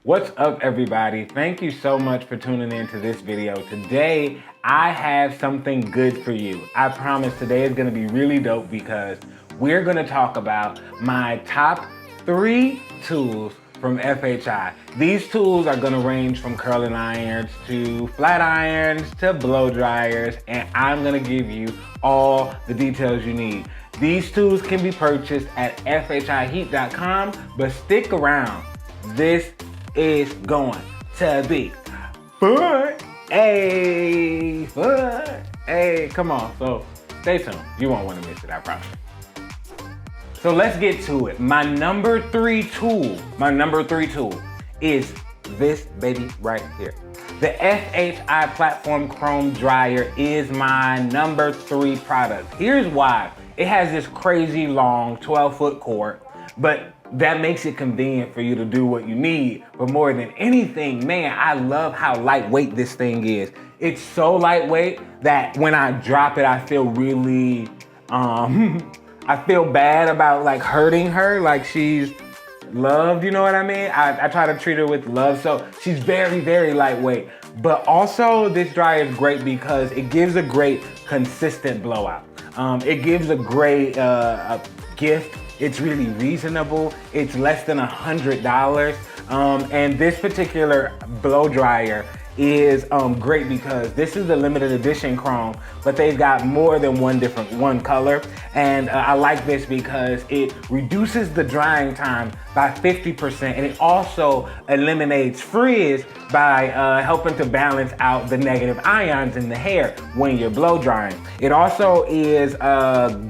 What's up, everybody? Thank you so much for tuning in to this video. Today, I have something good for you. I promise today is gonna be really dope because we're gonna talk about my top 3 tools from FHI. These tools are gonna range from curling irons to flat irons to blow dryers, and I'm gonna give you all the details you need. These tools can be purchased at FHIHeat.com, but stick around. This is going to be fun. Hey, fun. Hey, come on. So stay tuned. You won't want to miss it, I promise. So let's get to it. My number three tool is this baby right here. The FHI Platform Chrome Dryer is my number 3 product. Here's why. It has this crazy long 12-foot cord, but that makes it convenient for you to do what you need. But more than anything, man, I love how lightweight this thing is. It's so lightweight that when I drop it, I feel really, I feel bad about like hurting her, like she's loved, you know what I mean? I try to treat her with love, so she's very, very lightweight. But also this dryer is great because it gives a great consistent blowout. It gives a great gift. It's really reasonable. It's less than $100. And this particular blow dryer is great because this is the limited edition chrome, but they've got more than one color. And I like this because it reduces the drying time by 50%, and it also eliminates frizz by helping to balance out the negative ions in the hair when you're blow drying. It also is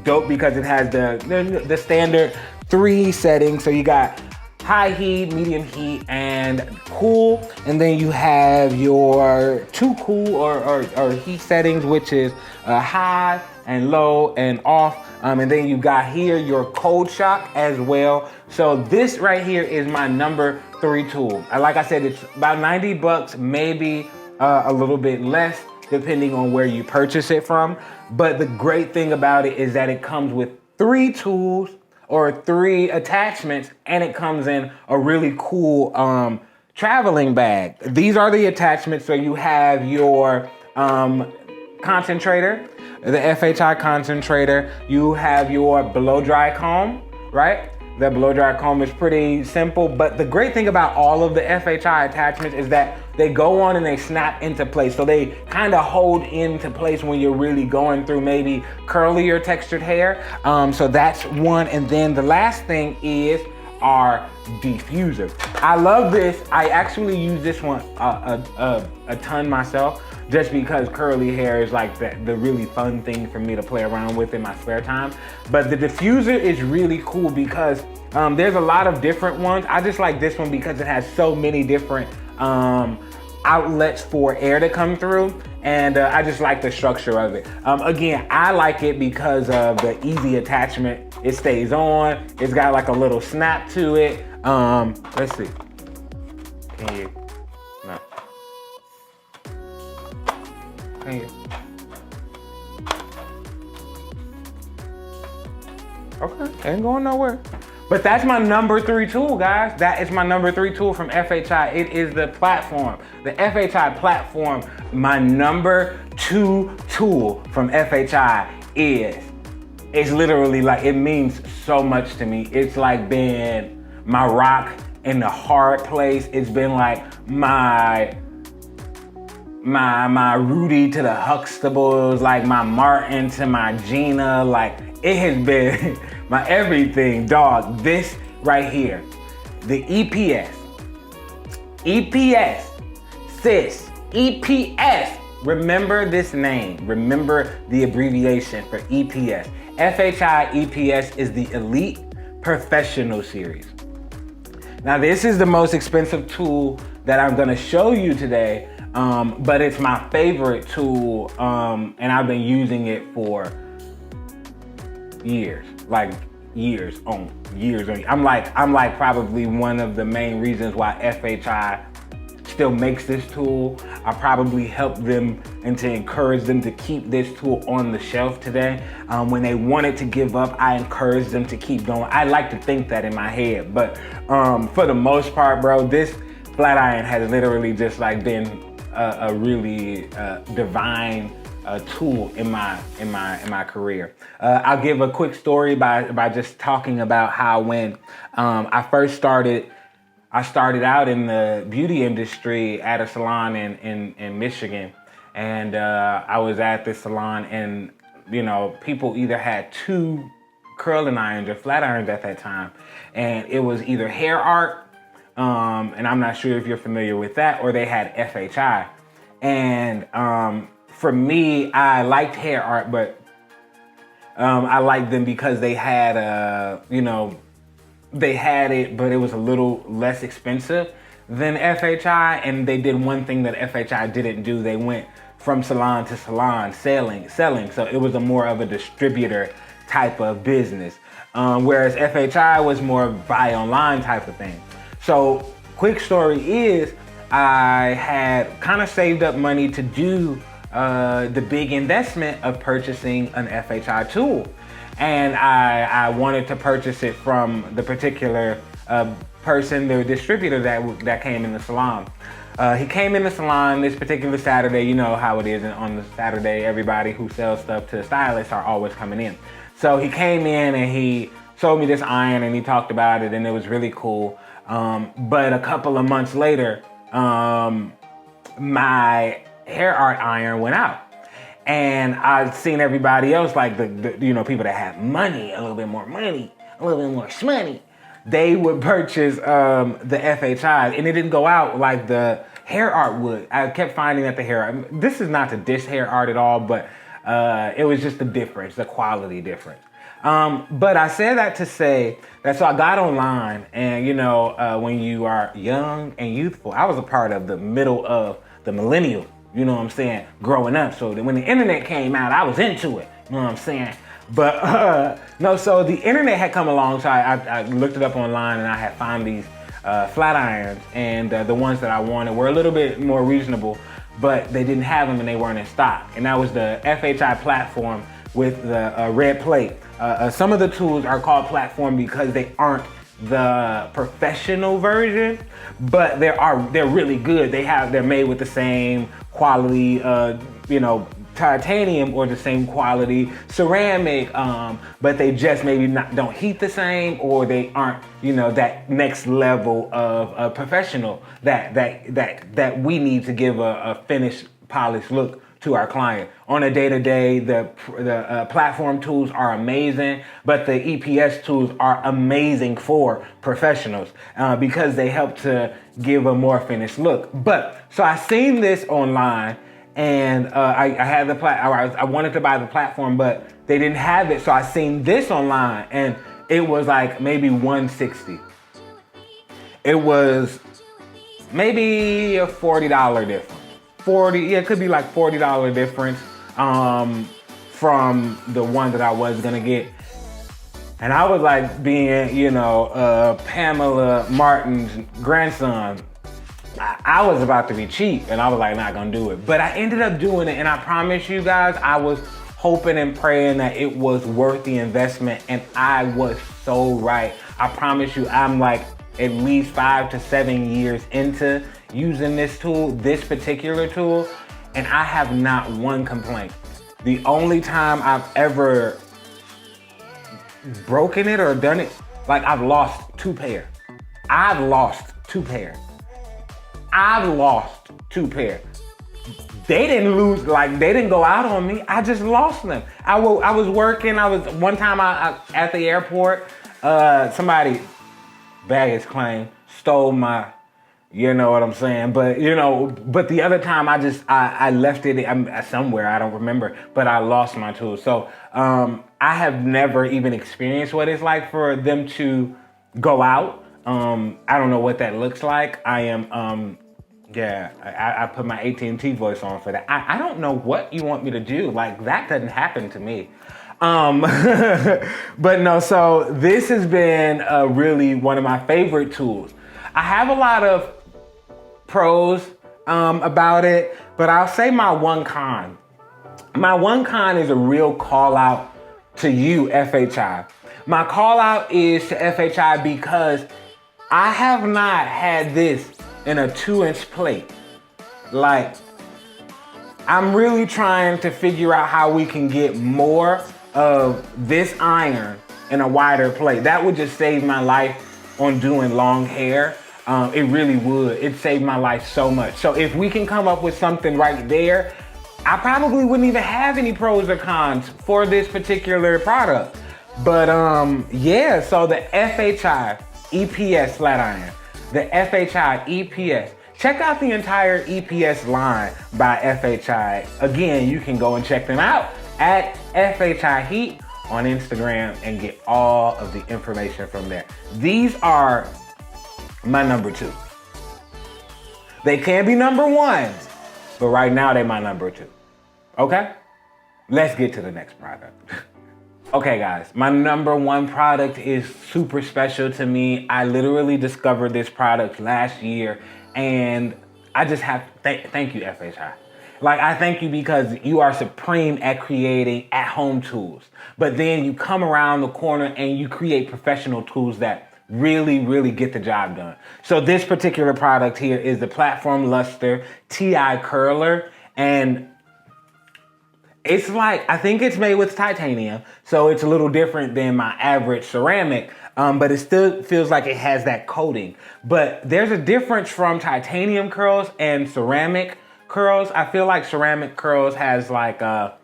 dope because it has the standard 3 settings. So you got high heat, medium heat, and cool. And then you have your 2 cool or heat settings, which is high and low and off. And then you got here your cold shock as well. So this right here is my number 3 tool. Like I said, it's about 90 bucks, maybe a little bit less, depending on where you purchase it from. But the great thing about it is that it comes with 3 tools or 3 attachments, and it comes in a really cool traveling bag. These are the attachments. So you have your concentrator, the FHI concentrator. You have your blow dry comb, right? The blow dry comb is pretty simple, but the great thing about all of the FHI attachments is that they go on and they snap into place. So they kind of hold into place when you're really going through maybe curly or textured hair. So that's one. And then the last thing is our diffuser. I love this. I actually use this one a ton myself, just because curly hair is like the really fun thing for me to play around with in my spare time. But the diffuser is really cool because there's a lot of different ones. I just like this one because it has so many different outlets for air to come through, and I just like the structure of it. Again, I like it because of the easy attachment. It stays on. It's got like a little snap to it. Let's see. Can you? No. Can you? Okay, ain't going nowhere. But that's my number 3 tool, guys. That is my number 3 tool from FHI. It is the platform. The FHI platform, my number 2 tool from FHI it's literally like, it means so much to me. It's like been my rock in the hard place. It's been like my Rudy to the Huxtables, like my Martin to my Gina. Like, it has been my everything, dog. This right here, the EPS, sis, EPS. Remember this name. Remember the abbreviation for EPS. FHI EPS is the Elite Professional Series. Now, this is the most expensive tool that I'm gonna show you today, but it's my favorite tool, and I've been using it for years, like years on years. I'm like probably one of the main reasons why FHI still makes this tool. I probably helped them and to encourage them to keep this tool on the shelf today. When they wanted to give up, I encouraged them to keep going. I like to think that in my head, but for the most part, bro, this flat iron has literally just like been a really divine tool in my career. I'll give a quick story by just talking about how when I started out in the beauty industry at a salon in Michigan, and I was at this salon, and people either had two curling irons or flat irons at that time, and it was either hair art, and I'm not sure if you're familiar with that, or they had FHI. And for me, I liked hair art, but I liked them because they had they had it, but it was a little less expensive than FHI, and they did one thing that FHI didn't do. They went from salon to salon selling. So it was a more of a distributor type of business, whereas FHI was more buy online type of thing. So quick story is, I had kind of saved up money to do the big investment of purchasing an FHI tool. And I wanted to purchase it from the particular person, the distributor that came in the salon. He came in the salon this particular Saturday. You know how it is on the Saturday, everybody who sells stuff to stylists are always coming in. So he came in and he showed me this iron and he talked about it, and it was really cool. But a couple of months later, my hair art iron went out. And I've seen everybody else, like the people that have money, a little bit more money, a little bit more shmoney, they would purchase the FHI, and it didn't go out like the hair art would. I kept finding that the hair art, this is not to diss hair art at all, but it was just the difference, the quality difference. But I said that to say that, so I got online, and when you are young and youthful, I was a part of the middle of the millennial, you know what I'm saying, growing up. So that when the internet came out, I was into it, you know what I'm saying? But no, so the internet had come along, so I looked it up online, and I had found these flat irons, and the ones that I wanted were a little bit more reasonable, but they didn't have them and they weren't in stock. And that was the FHI platform with the red plate. Some of the tools are called platform because they aren't the professional version, but they're really good. They're made with the same quality, titanium or the same quality ceramic, but they just maybe don't heat the same, or they aren't that next level of professional that we need to give a finished, polished look to our client. On a day-to-day, the platform tools are amazing, but the EPS tools are amazing for professionals because they help to give a more finished look. But so I seen this online, and I had I wanted to buy the platform, but they didn't have it. So I seen this online, and it was like maybe $160. It was maybe a $40 difference. It could be like $40 difference from the one that I was gonna get. And I was like, being, Pamela Martin's grandson, I was about to be cheap, and I was like, not gonna do it. But I ended up doing it, and I promise you guys, I was hoping and praying that it was worth the investment, and I was so right. I promise you, I'm like at least 5 to 7 years into using this particular tool, and I have not one complaint. The only time I've ever broken it or done it, like I've lost 2 pair. I've lost 2 pair. They didn't lose, like they didn't go out on me. I just lost them. I was working. One time at the airport, somebody, baggage claim, stole my, you know what I'm saying? But but the other time I left it somewhere, I don't remember, but I lost my tools. So I have never even experienced what it's like for them to go out. I don't know what that looks like. I am, I put my AT&T voice on for that. I don't know what you want me to do. Like, that doesn't happen to me. But no, so this has been really one of my favorite tools. I have a lot of pros about it, but I'll say my one con. My one con is a real call out to you, FHI. My call out is to FHI because I have not had this in a 2-inch plate. Like, I'm really trying to figure out how we can get more of this iron in a wider plate. That would just save my life on doing long hair. It really would. It saved my life so much. So if we can come up with something right there, I probably wouldn't even have any pros or cons for this particular product. But yeah, so the FHI EPS flat iron, the FHI EPS. Check out the entire EPS line by FHI. Again, you can go and check them out at FHI Heat on Instagram and get all of the information from there. These are my number 2. They can be number 1, but right now they're my number 2. Okay? Let's get to the next product. Okay guys, my number 1 product is super special to me. I literally discovered this product last year, and I just have to thank you, FHI. Like, I thank you because you are supreme at creating at-home tools. But then you come around the corner and you create professional tools that really, really get the job done. So this particular product here is the Platform Luster TI Curler, and it's like, I think it's made with titanium, so it's a little different than my average ceramic, but it still feels like it has that coating. But there's a difference from titanium curls and ceramic curls. I feel like ceramic curls has like a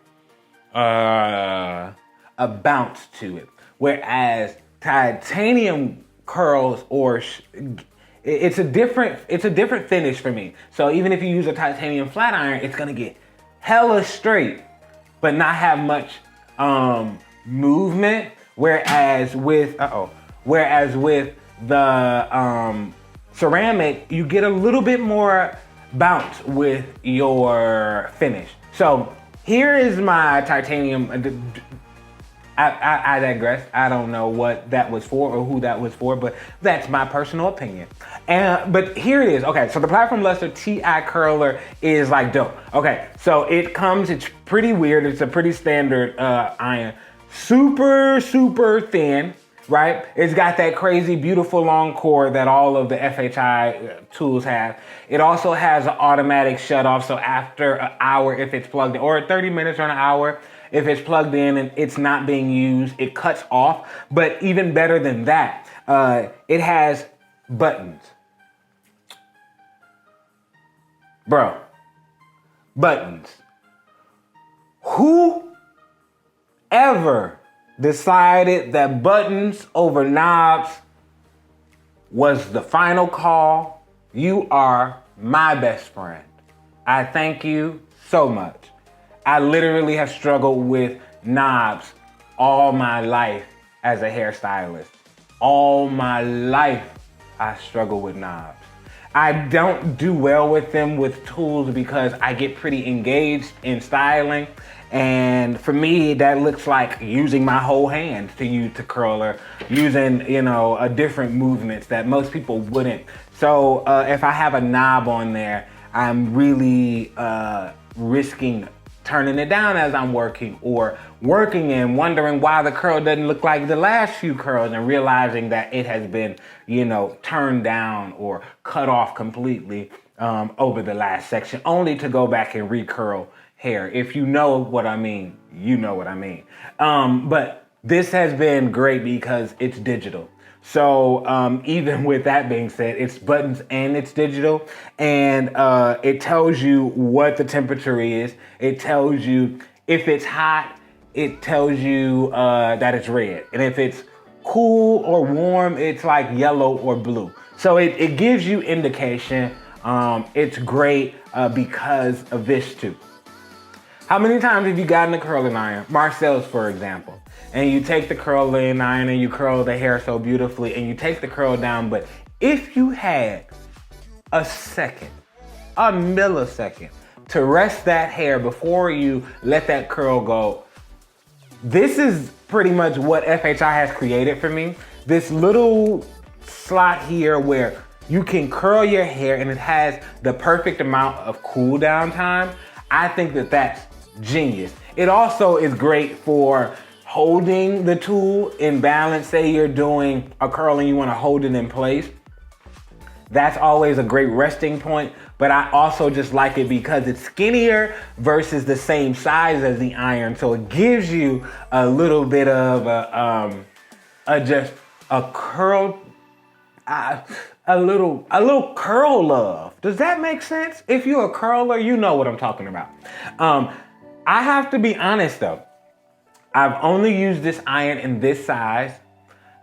bounce to it, whereas titanium curls it's a different finish for me. So even if you use a titanium flat iron, it's gonna get hella straight, but not have much movement. Whereas with the ceramic, you get a little bit more bounce with your finish. So here is my titanium. I digress. I don't know what that was for or who that was for, but that's my personal opinion. But here it is. Okay, so the Platform Luster TI Curler is like dope. Okay, so it's pretty weird. It's a pretty standard iron. Super, super thin, right? It's got that crazy, beautiful long cord that all of the FHI tools have. It also has an automatic shut off. So after an hour, if it's plugged in, or 30 minutes or an hour, if it's plugged in and it's not being used, it cuts off. But even better than that, it has buttons. Bro, buttons. Who ever decided that buttons over knobs was the final call? You are my best friend. I thank you so much. I literally have struggled with knobs all my life as a hairstylist. All my life, I struggle with knobs. I don't do well with them with tools because I get pretty engaged in styling. And for me, that looks like using my whole hand to use the curler, using, different movements that most people wouldn't. So if I have a knob on there, I'm really risking turning it down as I'm working, or working and wondering why the curl doesn't look like the last few curls, and realizing that it has been, turned down or cut off completely over the last section, only to go back and recurl hair. If you know what I mean, you know what I mean. But this has been great because it's digital. So even with that being said, it's buttons and it's digital, and it tells you what the temperature is. It tells you if it's hot, it tells you that it's red. And if it's cool or warm, it's like yellow or blue. So it gives you indication. It's great because of this too. How many times have you gotten a curling iron, Marcel's for example, and you take the curling iron and you curl the hair so beautifully and you take the curl down, but if you had a second, a millisecond to rest that hair before you let that curl go, this is pretty much what FHI has created for me. This little slot here where you can curl your hair and it has the perfect amount of cool down time. I think that that's genius. It also is great for holding the tool in balance. Say you're doing a curl and you want to hold it in place. That's always a great resting point, but I also just like it because it's skinnier versus the same size as the iron. So it gives you a little bit of just a curl, a little curl love. Does that make sense? If you're a curler, you know what I'm talking about. I have to be honest though. I've only used this iron in this size.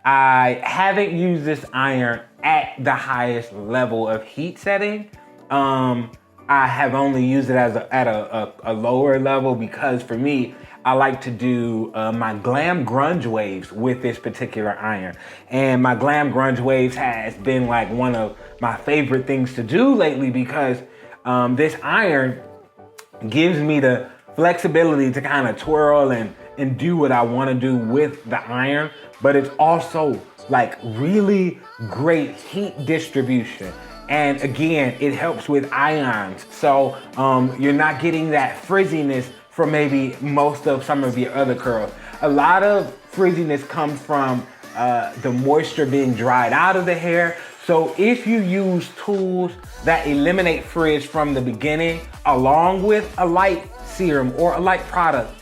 I haven't used this iron at the highest level of heat setting. I have only used it at a lower level because for me, I like to do my glam grunge waves with this particular iron. And my glam grunge waves has been like one of my favorite things to do lately because this iron gives me the flexibility to kind of twirl and do what I want to do with the iron, but it's also like really great heat distribution. And again, it helps with ions. So you're not getting that frizziness from maybe some of your other curls. A lot of frizziness comes from the moisture being dried out of the hair. So if you use tools that eliminate frizz from the beginning, along with a light serum or a light product,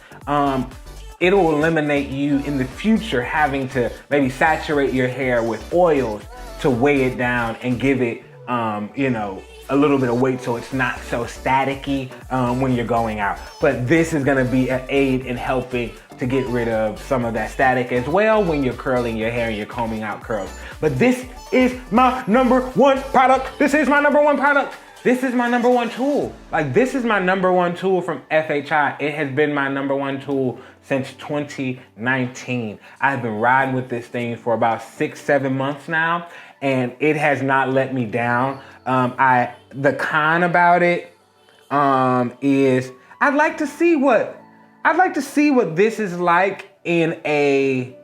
it'll eliminate you in the future having to maybe saturate your hair with oils to weigh it down and give it, a little bit of weight so it's not so staticky when you're going out. But this is gonna be an aid in helping to get rid of some of that static as well when you're curling your hair and you're combing out curls. But this is my #1 product. This is my #1 product. This is my #1 tool. Like, this is my #1 tool from FHI. It has been my #1 tool since 2019. I've been riding with this thing for about 6-7 months now, and it has not let me down. The con about it is I'd like to see what this is like in a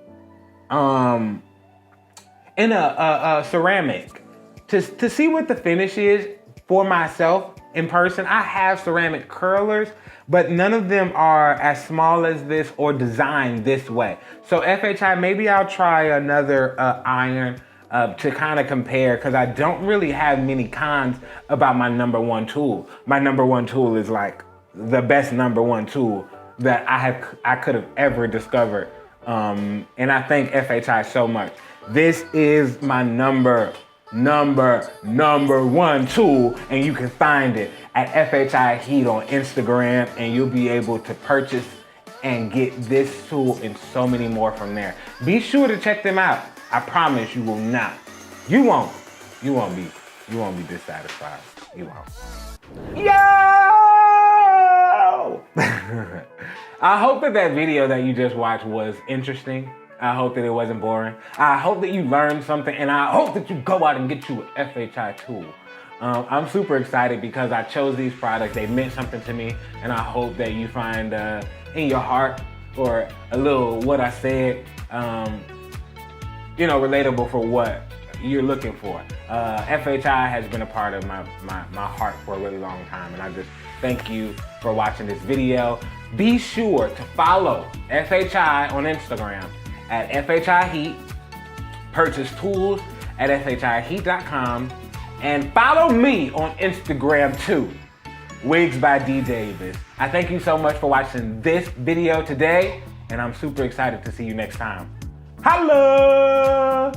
ceramic, to see what the finish is for myself in person. I have ceramic curlers, but none of them are as small as this or designed this way. So FHI, maybe I'll try another iron to kind of compare, because I don't really have many cons about my #1 tool. My #1 tool is like the best #1 tool that I could have ever discovered. And I thank FHI so much. This is my number #1 tool, and you can find it at FHI Heat on Instagram, and you'll be able to purchase and get this tool and so many more from there. Be sure to check them out. I promise you will not. You won't be dissatisfied. You won't. Yo! I hope that video that you just watched was interesting. I hope that it wasn't boring. I hope that you learned something, and I hope that you go out and get you an FHI tool. I'm super excited because I chose these products. They meant something to me, and I hope that you find in your heart or a little what I said, relatable for what you're looking for. FHI has been a part of my heart for a really long time, and I just thank you for watching this video. Be sure to follow FHI on Instagram at FHI Heat, purchase tools at FHIHeat.com, and follow me on Instagram too, Wigs by D Davis. I thank you so much for watching this video today, and I'm super excited to see you next time. Holla!